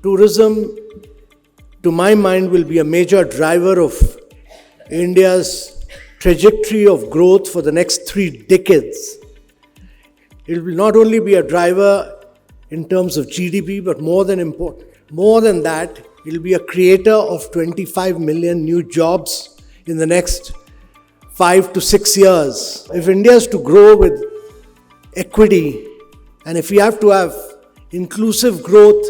Tourism, to my mind, will be a major driver of India's trajectory of growth for the next 3 decades. It will not only be a driver in terms of GDP, but more than that, it will be a creator of 25 million new jobs in the next 5 to 6 years. If India is to grow with equity, and if we have to have inclusive growth,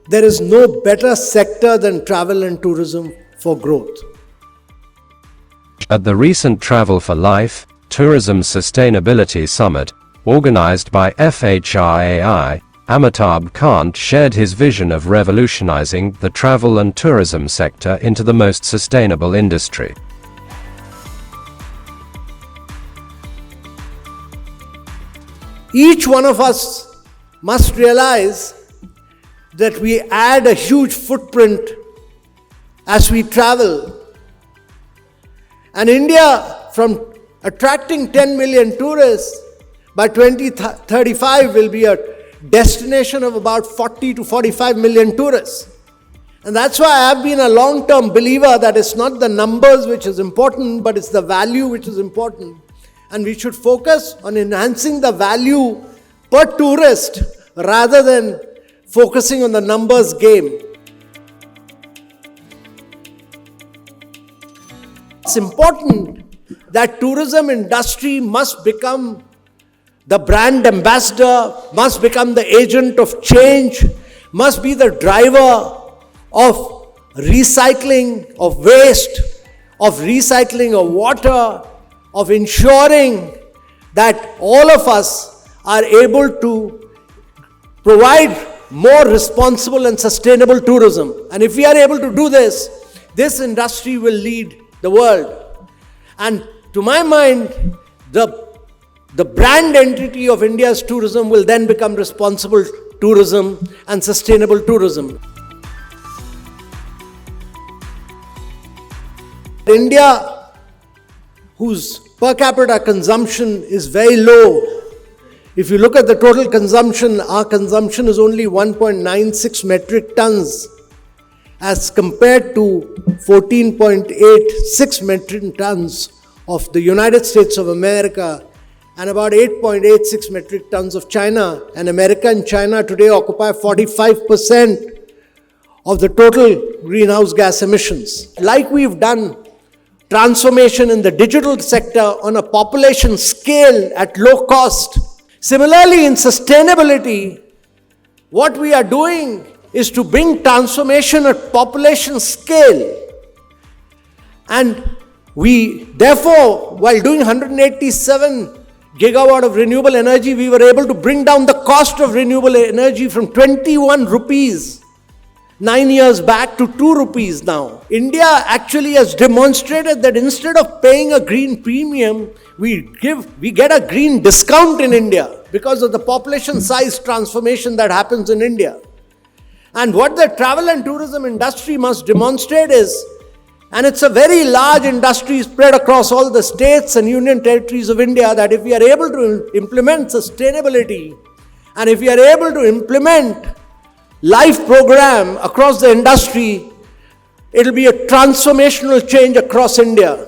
there is no better sector than travel and tourism for growth. At the recent Travel for Life, Tourism Sustainability Summit, organized by FHRAI, Amitabh Kant shared his vision of revolutionizing the travel and tourism sector into the most sustainable industry. Each one of us must realize that we add a huge footprint as we travel. And India, from attracting 10 million tourists, by 2035 will be a destination of about 40 to 45 million tourists. And that's why I have been a long-term believer that it's not the numbers which is important, but it's the value which is important. And we should focus on enhancing the value per tourist rather than focusing on the numbers game. It's important that tourism industry must become the brand ambassador, must become the agent of change, must be the driver of recycling of waste, of recycling of water, of ensuring that all of us are able to provide more responsible and sustainable tourism. And if we are able to do this, this industry will lead the world. And to my mind, the brand entity of India's tourism will then become responsible tourism and sustainable tourism. India, whose per capita consumption is very low, if you look at the total consumption, our consumption is only 1.96 metric tons as compared to 14.86 metric tons of the United States of America and about 8.86 metric tons of China. And America and China today occupy 45% of the total greenhouse gas emissions. Like we've done transformation in the digital sector on a population scale at low cost, similarly in sustainability, what we are doing is to bring transformation at population scale. And we, therefore, while doing 187 gigawatt of renewable energy, we were able to bring down the cost of renewable energy from 21 rupees 9 years back to 2 rupees now. India actually has demonstrated that instead of paying a green premium, we get a green discount in India because of the population size transformation that happens in India. And what the travel and tourism industry must demonstrate is, and it's a very large industry spread across all the states and union territories of India, that if we are able to implement sustainability and if we are able to implement life program across the industry, it will be a transformational change across India.